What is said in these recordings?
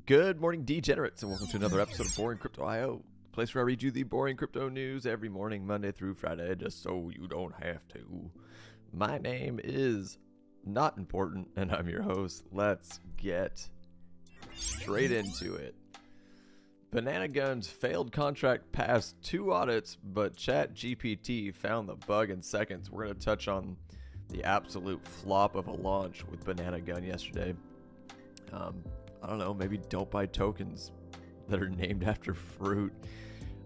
Good morning, degenerates, and welcome to another episode of Boring Crypto IO, the place where I read you the boring crypto news every morning, Monday through Friday, just so you don't have to. My name is Not Important, and I'm your host. Let's get straight into it. Banana Gun's failed contract passed 2 audits, but ChatGPT found the bug in seconds. We're going to touch on the absolute flop of a launch with Banana Gun yesterday. I don't know, maybe don't buy tokens that are named after fruit.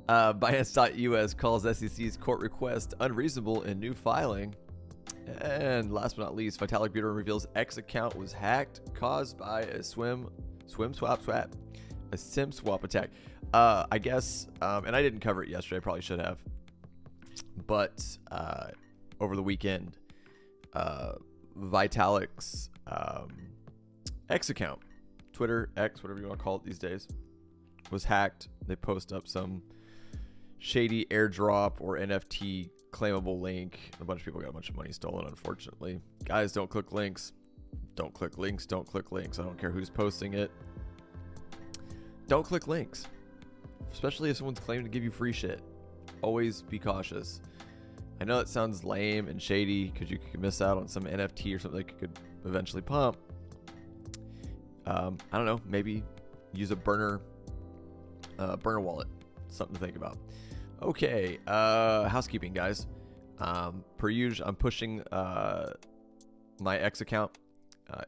Binance.us calls SEC's court request unreasonable in new filing. And last but not least, Vitalik Buterin reveals X account was hacked caused by a SIM swap attack. I guess, and I didn't cover it yesterday, I probably should have. But over the weekend, Vitalik's X account, Twitter, X, whatever you want to call it these days, was hacked. They post up some shady airdrop or NFT claimable link. A bunch of people got a bunch of money stolen, unfortunately. Guys, don't click links. Don't click links. Don't click links. I don't care who's posting it. Don't click links. Especially if someone's claiming to give you free shit. Always be cautious. I know it sounds lame and shady because you could miss out on some NFT or something that could eventually pump. I don't know, maybe use a burner wallet. Something to think about. Okay, housekeeping, guys. Per usual, I'm pushing my X account.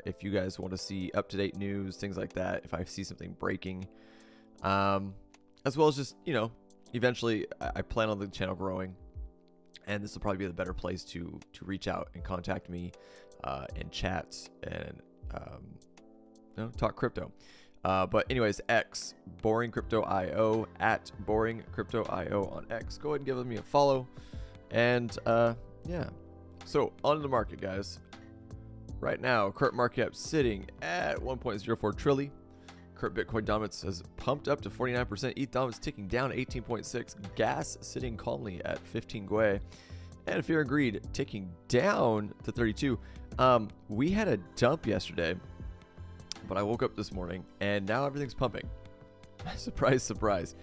If you guys want to see up-to-date news, things like that, if I see something breaking, as well as just, you know, eventually I plan on the channel growing, and this will probably be the better place to reach out and contact me in chats and talk crypto. But anyways, X, Boring Crypto IO, at Boring Crypto IO on X. Go ahead and give me a follow. And yeah, so on to the market, guys. Right now, current market cap sitting at 1.04 trillion. Current Bitcoin dominance has pumped up to 49%. ETH dominance ticking down 18.6. Gas sitting calmly at 15 Gwei. And Fear and Greed ticking down to 32. We had a dump yesterday, but I woke up this morning and now everything's pumping. Surprise, surprise.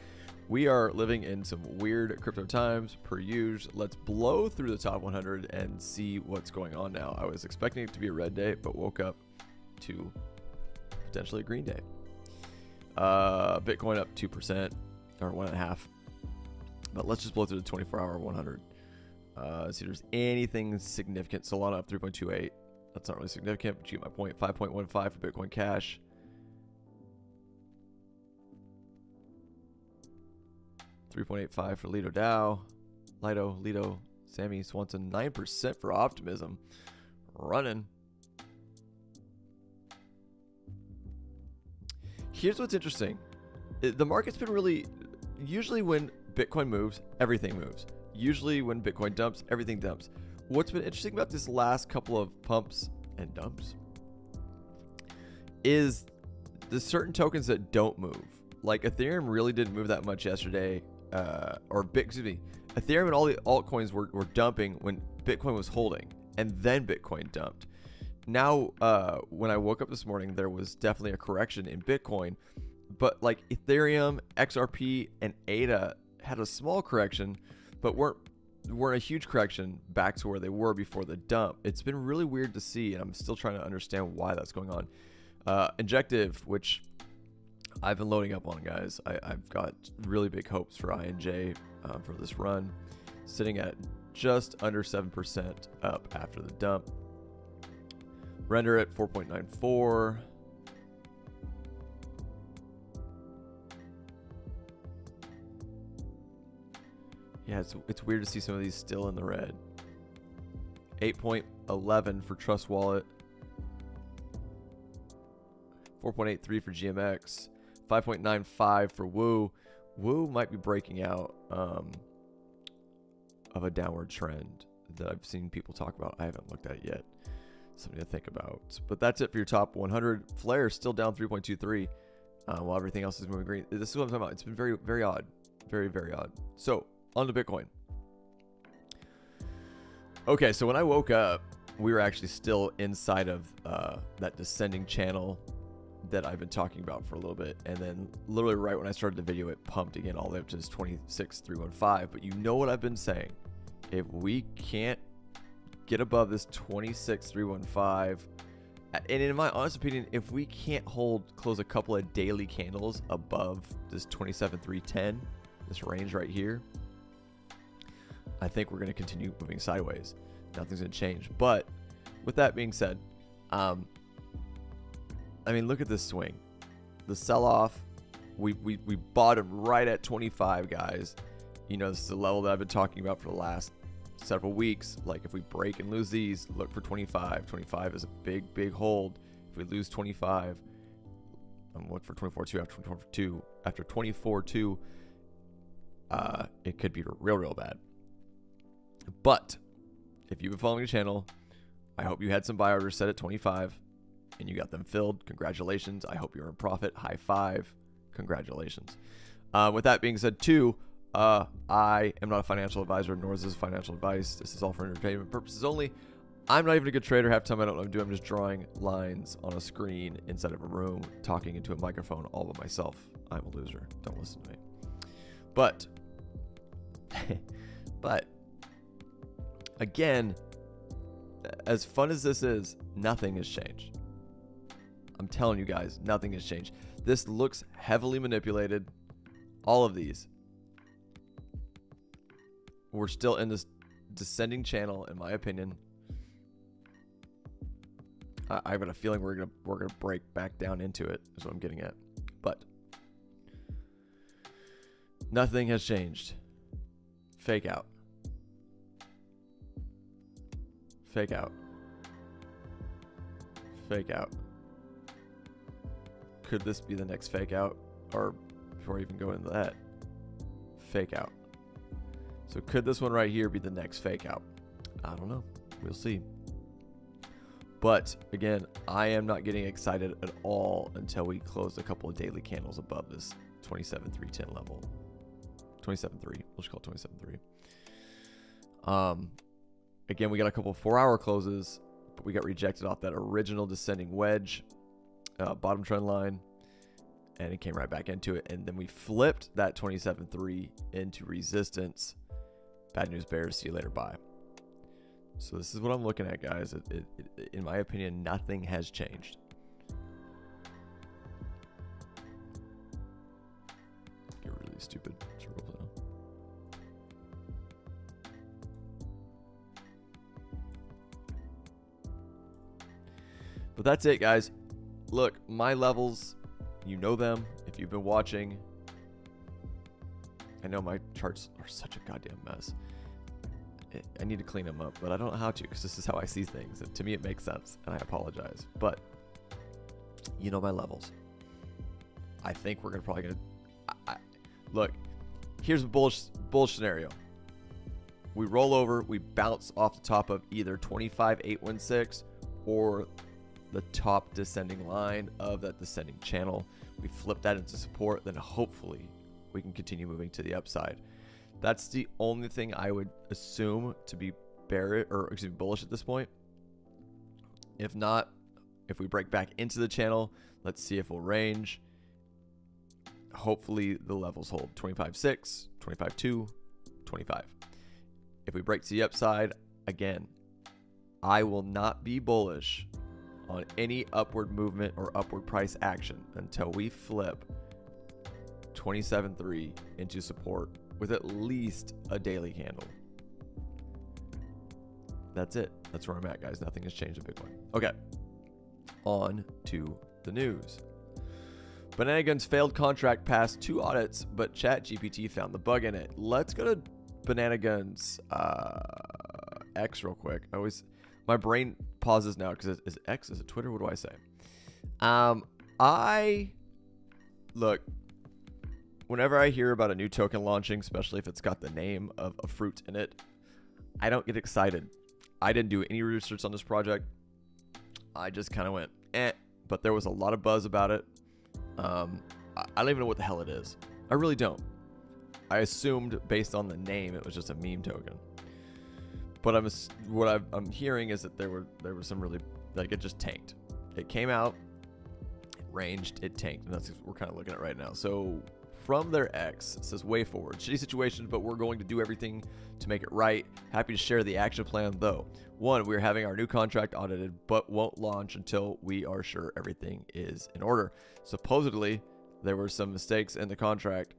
We are living in some weird crypto times per usual. Let's blow through the top 100 and see what's going on now. I was expecting it to be a red day, but woke up to potentially a green day. Bitcoin up 2% or 1.5%. But let's just blow through the 24-hour 100. See if there's anything significant. Solana up 3.28. That's not really significant, but you get my point. 5.15 for Bitcoin Cash. $3.85 for Lido DAO. Lido, Sammy Swanson. 9% for Optimism. Running. Here's what's interesting. The market's been really... Usually when Bitcoin moves, everything moves. Usually when Bitcoin dumps, everything dumps. What's been interesting about this last couple of pumps and dumps is the certain tokens that don't move. Like Ethereum really didn't move that much yesterday, Ethereum and all the altcoins were dumping when Bitcoin was holding, and then Bitcoin dumped. Now, when I woke up this morning, there was definitely a correction in Bitcoin, but like Ethereum, XRP, and ADA had a small correction, but weren't a huge correction back to where they were before the dump. It's been really weird to see, and I'm still trying to understand why that's going on. Injective, which I've been loading up on, guys. I've got really big hopes for INJ for this run, sitting at just under 7% up after the dump. Render at 4.94. Yeah, it's weird to see some of these still in the red. 8.11 for Trust Wallet. 4.83 for GMX. 5.95 for Woo. Woo might be breaking out of a downward trend that I've seen people talk about. I haven't looked at it yet. Something to think about. But that's it for your top 100. Flare is still down 3.23 while everything else is moving green. This is what I'm talking about. It's been very, very odd. Very, very odd. So, on to Bitcoin. Okay, so when I woke up, we were actually still inside of that descending channel that I've been talking about for a little bit, and then literally right when I started the video, it pumped again all the way up to this 26,315. But you know what I've been saying? If we can't get above this 26,315, and in my honest opinion, if we can't close a couple of daily candles above this 27,310, this range right here, I think we're going to continue moving sideways. Nothing's going to change. But with that being said, I mean, look at this swing. The sell-off, we bottomed right at 25, guys. You know, this is the level that I've been talking about for the last several weeks. Like, if we break and lose these, look for 25. 25 is a big hold. If we lose 25, I'm looking for 24.2 after 24.2. After 24.2, it could be real bad. But if you've been following the channel, I hope you had some buy orders set at 25 and you got them filled. Congratulations. I hope you're in profit. High five. Congratulations. With that being said, too, I am not a financial advisor, nor is this financial advice. This is all for entertainment purposes only. I'm not even a good trader. Half the time I don't know what I'm doing. I'm just drawing lines on a screen inside of a room, talking into a microphone all by myself. I'm a loser. Don't listen to me. But, again, as fun as this is, nothing has changed. I'm telling you guys, nothing has changed. This looks heavily manipulated. All of these. We're still in this descending channel, in my opinion. I've got a feeling we're gonna break back down into it, is what I'm getting at. But nothing has changed. Fake out. Fake out. Fake out. Could this be the next fake out? Or before I even go into that, fake out. So could this one right here be the next fake out? I don't know. We'll see. But again, I am not getting excited at all until we close a couple of daily candles above this 27,310 level. 27.3. We'll just call it 27.3. Again, we got a couple of 4-hour closes, but we got rejected off that original descending wedge, bottom trend line, and it came right back into it. And then we flipped that 27.3 into resistance. Bad news bears. See you later. Bye. So this is what I'm looking at, guys. In my opinion, nothing has changed. Get really stupid circles now. But that's it, guys. Look, my levels, you know them if you've been watching. I know my charts are such a goddamn mess. I need to clean them up, but I don't know how to, because this is how I see things. And to me, it makes sense, and I apologize. But you know my levels. I think we're probably gonna look. Here's a bullish scenario. We roll over, we bounce off the top of either 25,816 or the top descending line of that descending channel. We flip that into support, then hopefully we can continue moving to the upside. That's the only thing I would assume to be bullish at this point. If not, if we break back into the channel, let's see if we'll range. Hopefully the levels hold 25.6, 25.2, 25. If we break to the upside, again, I will not be bullish on any upward movement or upward price action until we flip 27.3 into support with at least a daily candle. That's it. That's where I'm at, guys. Nothing has changed a Bitcoin. Okay. On to the news. Bananagun's failed contract passed 2 audits, but ChatGPT found the bug in it. Let's go to Bananagun's X real quick. My brain pauses now because is X? Is it Twitter? What do I say? Look, whenever I hear about a new token launching, especially if it's got the name of a fruit in it, I don't get excited. I didn't do any research on this project. I just kind of went, eh. But there was a lot of buzz about it. I don't even know what the hell it is. I really don't. I assumed based on the name it was just a meme token. But what I'm hearing is that there were some really, like, it just tanked. It came out, ranged, it tanked, and that's what we're kind of looking at right now. So from their X, it says way forward. Shitty situation, but we're going to do everything to make it right. Happy to share the action plan though. 1, we're having our new contract audited, but won't launch until we are sure everything is in order. Supposedly, there were some mistakes in the contract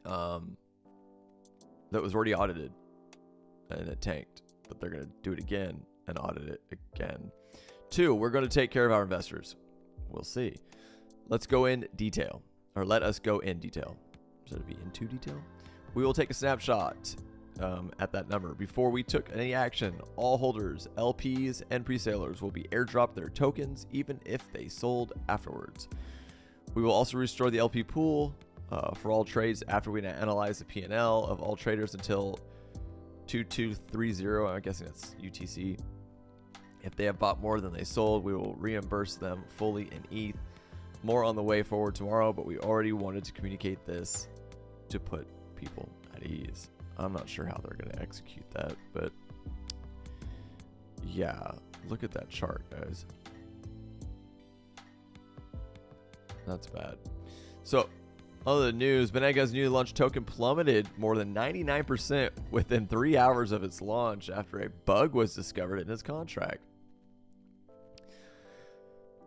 that was already audited, and it tanked. But they're going to do it again and audit it again. 2, we're going to take care of our investors. We'll see. Let's go in detail, or let us go in detail. Should it be into detail? We will take a snapshot at that number. Before we took any action, all holders, LPs, and pre-salers will be airdropped their tokens, even if they sold afterwards. We will also restore the LP pool for all trades after we analyze the P&L of all traders until 2230. I'm guessing that's UTC. If they have bought more than they sold, we will reimburse them fully in ETH. More on the way forward tomorrow, but we already wanted to communicate this to put people at ease. I'm not sure how they're going to execute that, but yeah, look at that chart, guys. That's bad. So, other news, Benega's newly launched token plummeted more than 99% within 3 hours of its launch after a bug was discovered in its contract.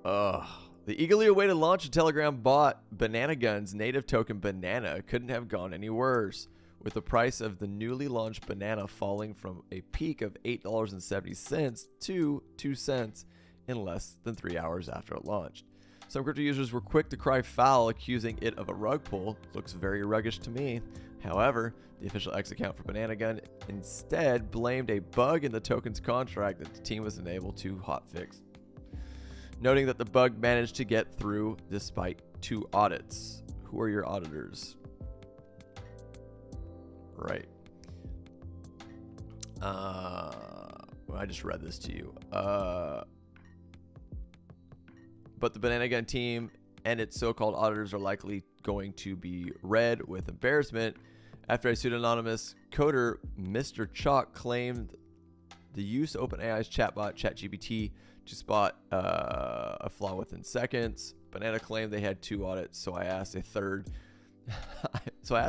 The eagerly awaited launch of Telegram bot Banana Gun's native token Banana couldn't have gone any worse, with the price of the newly launched Banana falling from a peak of $8.70 to 2 cents in less than 3 hours after it launched. Some crypto users were quick to cry foul, accusing it of a rug pull. Looks very ruggish to me. However, the official X account for Banana Gun instead blamed a bug in the token's contract that the team was unable to hotfix, noting that the bug managed to get through despite 2 audits. Who are your auditors? Right. Well, I just read this to you. But the Banana Gun team and its so-called auditors are likely going to be read with embarrassment after a pseudonymous coder, Mr. Chalk, claimed the use of OpenAI's chatbot ChatGPT to spot a flaw within seconds. Banana claimed they had 2 audits, so I asked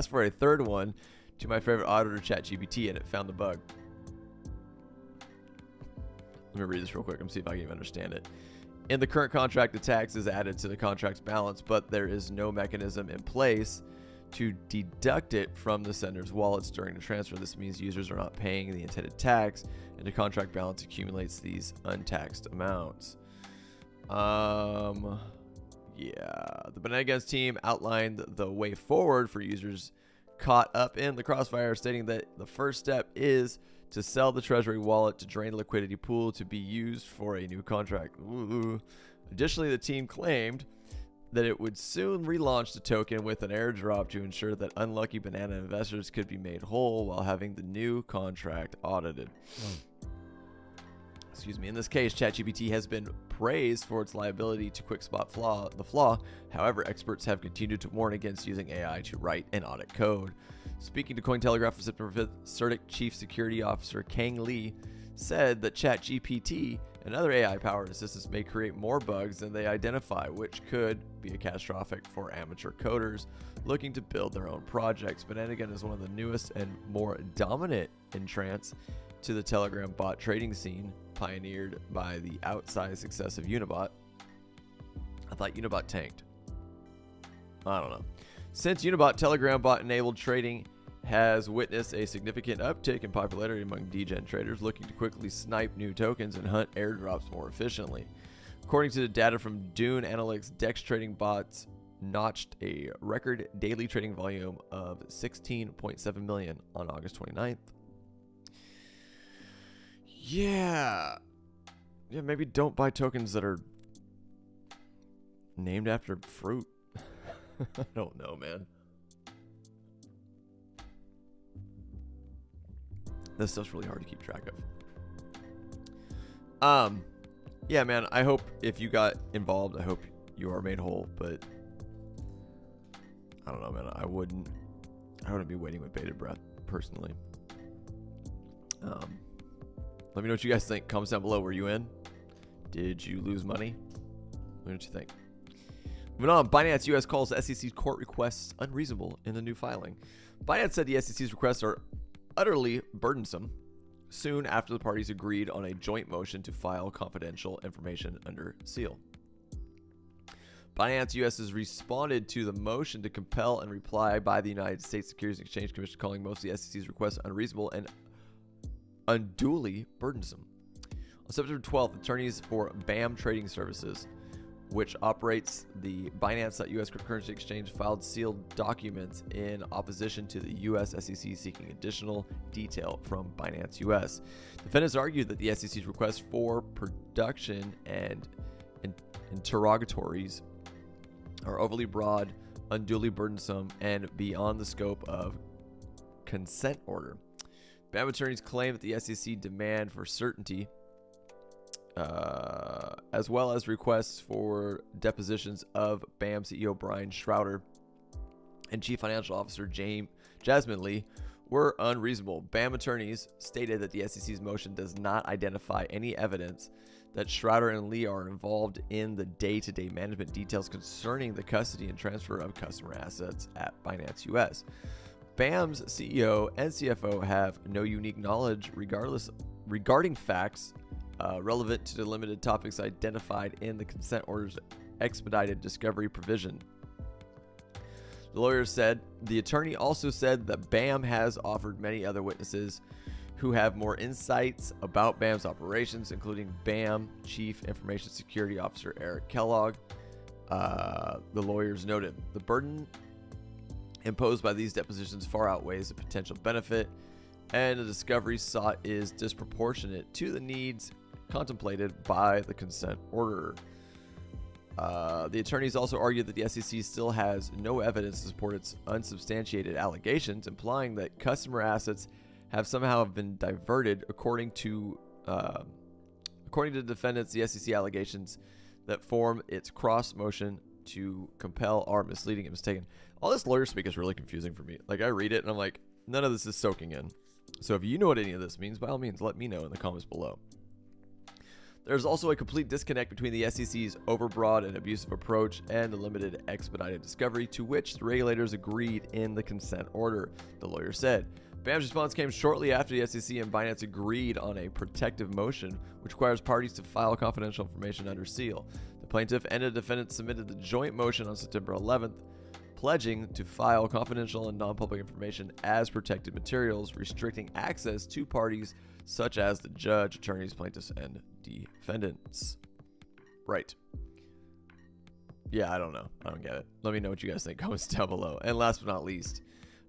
for a third one to my favorite auditor, ChatGPT, and it found the bug. Let me read this real quick and see if I can even understand it. In the current contract, the tax is added to the contract's balance, but there is no mechanism in place to deduct it from the sender's wallets during the transfer. This means users are not paying the intended tax, and the contract balance accumulates these untaxed amounts. Yeah, the Banana Guns team outlined the way forward for users caught up in the crossfire, stating that the first step is to sell the treasury wallet to drain the liquidity pool to be used for a new contract. Ooh. Additionally, the team claimed that it would soon relaunch the token with an airdrop to ensure that unlucky Banana investors could be made whole while having the new contract audited. Excuse me. In this case, ChatGPT has been praised for its liability to quick spot the flaw. However, experts have continued to warn against using AI to write and audit code. Speaking to Cointelegraph on September 5th, CertiK Chief Security Officer Kang Lee said that ChatGPT and other AI-powered assistants may create more bugs than they identify, which could be catastrophic for amateur coders looking to build their own projects. Banana Gun is one of the newest and more dominant entrants to the Telegram bot trading scene, pioneered by the outsized success of Unibot. I thought Unibot tanked. I don't know. Since Unibot, Telegram bot-enabled trading has witnessed a significant uptick in popularity among degen traders looking to quickly snipe new tokens and hunt airdrops more efficiently. According to the data from Dune Analytics, DEX trading bots notched a record daily trading volume of 16.7 million on August 29th. Yeah, maybe don't buy tokens that are named after fruit. I don't know, man. This stuff's really hard to keep track of. Yeah, man, I hope if you got involved, I hope you are made whole, but I don't know, man. I wouldn't be waiting with bated breath, personally. Let me know what you guys think. Comments down below. Were you in? Did you lose money? What did you think? Moving on, Binance US calls SEC's court requests unreasonable in a new filing. Binance said the SEC's requests are utterly burdensome soon after the parties agreed on a joint motion to file confidential information under seal. Binance US has responded to the motion to compel and reply by the United States Securities and Exchange Commission, calling most of the SEC's requests unreasonable and unduly burdensome. On September 12th, attorneys for BAM Trading Services, which operates the Binance.US cryptocurrency exchange, filed sealed documents in opposition to the U.S. SEC seeking additional detail from Binance US. Defendants argued that the SEC's request for production and interrogatories are overly broad, unduly burdensome, and beyond the scope of consent order. BAM attorneys claim that the SEC demand for certainty, as well as requests for depositions of BAM CEO Brian Schroeder and Chief Financial Officer Jasmine Lee, were unreasonable. BAM attorneys stated that the SEC's motion does not identify any evidence that Schroeder and Lee are involved in the day-to-day management details concerning the custody and transfer of customer assets at Binance US. BAM's CEO and CFO have no unique knowledge regarding facts relevant to the limited topics identified in the consent order's expedited discovery provision. The lawyer said. The attorney also said that BAM has offered many other witnesses who have more insights about BAM's operations, including BAM Chief Information Security Officer Eric Kellogg. The lawyers noted the burden imposed by these depositions far outweighs the potential benefit, and the discovery sought is disproportionate to the needs contemplated by the consent order. The attorneys also argued that the SEC still has no evidence to support its unsubstantiated allegations, implying that customer assets have somehow been diverted. According to the defendants, the SEC allegations that form its cross motion to compel are misleading and mistaken. All this lawyer speak is really confusing for me. Like, I read it and I'm like, none of this is soaking in. So if you know what any of this means, by all means, let me know in the comments below. There's also a complete disconnect between the SEC's overbroad and abusive approach and the limited expedited discovery to which the regulators agreed in the consent order, the lawyer said. BAM's response came shortly after the SEC and Binance agreed on a protective motion, which requires parties to file confidential information under seal. The plaintiff and the defendant submitted the joint motion on September 11th, pledging to file confidential and non-public information as protected materials, restricting access to parties such as the judge, attorneys, plaintiffs, and defendants. Right. Yeah, I don't know. I don't get it. Let me know what you guys think. Comments down below. And last but not least,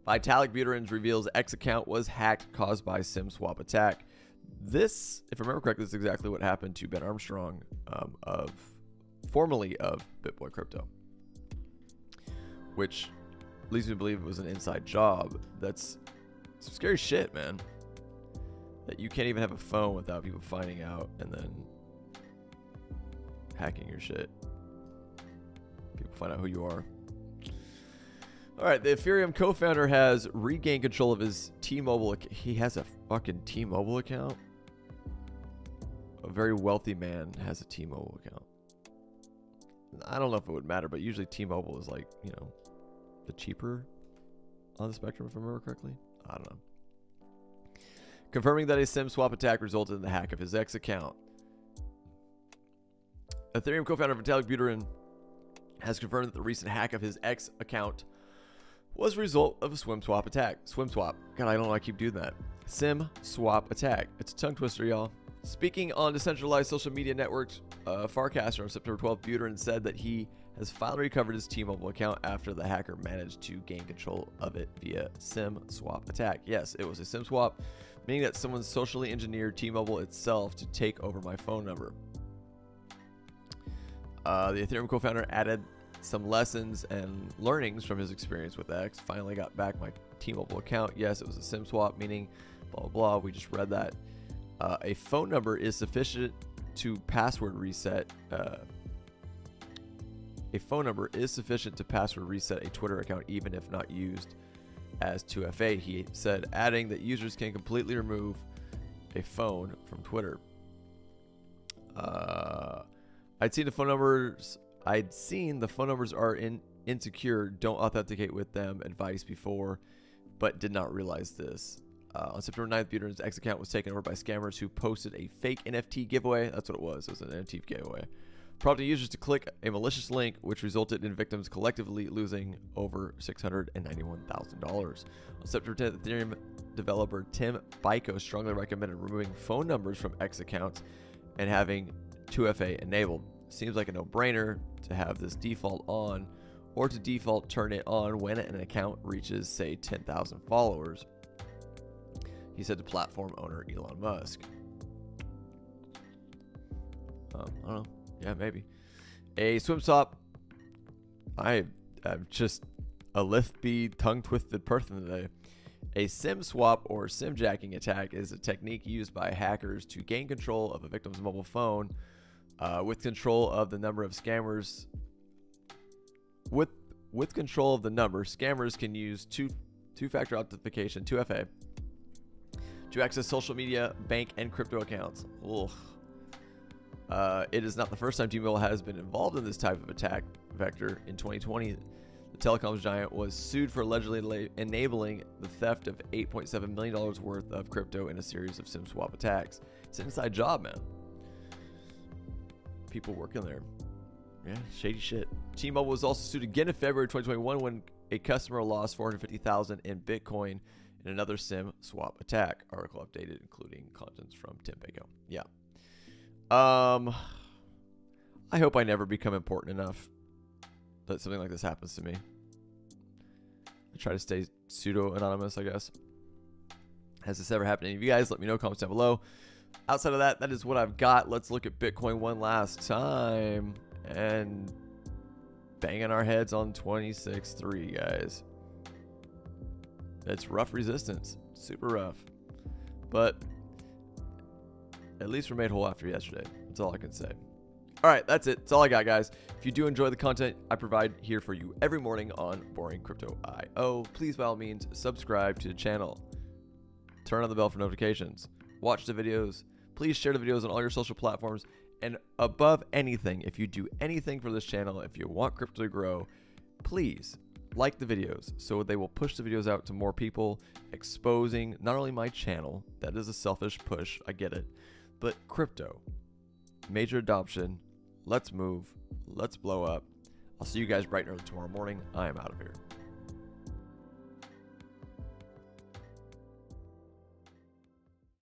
Vitalik Buterin reveals X account was hacked caused by SIM swap attack. This, if I remember correctly, is exactly what happened to Ben Armstrong, formerly of BitBoy Crypto, which leads me to believe it was an inside job. That's some scary shit, man. That you can't even have a phone without people finding out and then hacking your shit. People find out who you are. All right, the Ethereum co-founder has regained control of his T-Mobile account. He has a fucking T-Mobile account? A very wealthy man has a T-Mobile account. I don't know if it would matter, but usually T-Mobile is like, you know, the cheaper on the spectrum, if I remember correctly. I don't know. Confirming that a SIM swap attack resulted in the hack of his X account. Ethereum co-founder Vitalik Buterin has confirmed that the recent hack of his X account was a result of a SIM swap attack. SIM swap. God, I don't know why I keep doing that. SIM swap attack. It's a tongue twister, y'all. Speaking on decentralized social media networks, Farcaster on September 12th, Buterin said that he has finally recovered his T-Mobile account after the hacker managed to gain control of it via SIM swap attack. Yes, it was a SIM swap, meaning that someone socially engineered T-Mobile itself to take over my phone number. The Ethereum co-founder added some lessons and learnings from his experience with X. Finally got back my T-Mobile account. Yes, it was a SIM swap, meaning blah, blah, blah. We just read that. A phone number is sufficient to password reset. A phone number is sufficient to password reset a Twitter account, even if not used as 2FA, he said, adding that users can completely remove a phone from Twitter. I'd seen the phone numbers I'd seen the phone numbers are insecure, don't authenticate with them advice before, but did not realize this. On September 9th, Buterin's X account was taken over by scammers who posted a fake NFT giveaway. That's what it was. It was an NFT giveaway, prompting users to click a malicious link, which resulted in victims collectively losing over $691,000. On September 10th, Ethereum developer Tim Biko strongly recommended removing phone numbers from X accounts and having 2FA enabled. Seems like a no-brainer to have this default on, or to default turn it on when an account reaches, say, 10,000 followers, he said to platform owner Elon Musk. I don't know. Yeah, maybe. A swim swap. I'm just a lispy, tongue-twisted person today. A SIM swap or SIM jacking attack is a technique used by hackers to gain control of a victim's mobile phone. With control of the number of scammers, with control of the number, scammers can use two-factor authentication, 2FA, to access social media, bank, and crypto accounts. Ugh. It is not the first time T-Mobile has been involved in this type of attack vector. In 2020, the telecoms giant was sued for allegedly enabling the theft of $8.7 million worth of crypto in a series of SIM swap attacks. It's an inside job, man. People working there. Yeah, shady shit. T-Mobile was also sued again in February 2021 when a customer lost $450,000 in Bitcoin in another SIM swap attack. Article updated, including contents from Tim Biko. Yeah. I hope I never become important enough that something like this happens to me. I try to stay pseudo-anonymous, I guess. Has this ever happened to any of you guys? Let me know, comments down below. Outside of that, that is what I've got. Let's look at Bitcoin one last time. And banging our heads on 26.3, guys. It's rough resistance. Super rough. But at least we're made whole after yesterday. That's all I can say. All right, that's it. That's all I got, guys. If you do enjoy the content I provide here for you every morning on Boring Crypto IO, please by all means subscribe to the channel. Turn on the bell for notifications. Watch the videos. Please share the videos on all your social platforms. And above anything, if you do anything for this channel, if you want crypto to grow, please like the videos so they will push the videos out to more people, exposing not only my channel, that is a selfish push, I get it, but crypto. Major adoption. Let's move. Let's blow up. I'll see you guys bright and early tomorrow morning. I am out of here.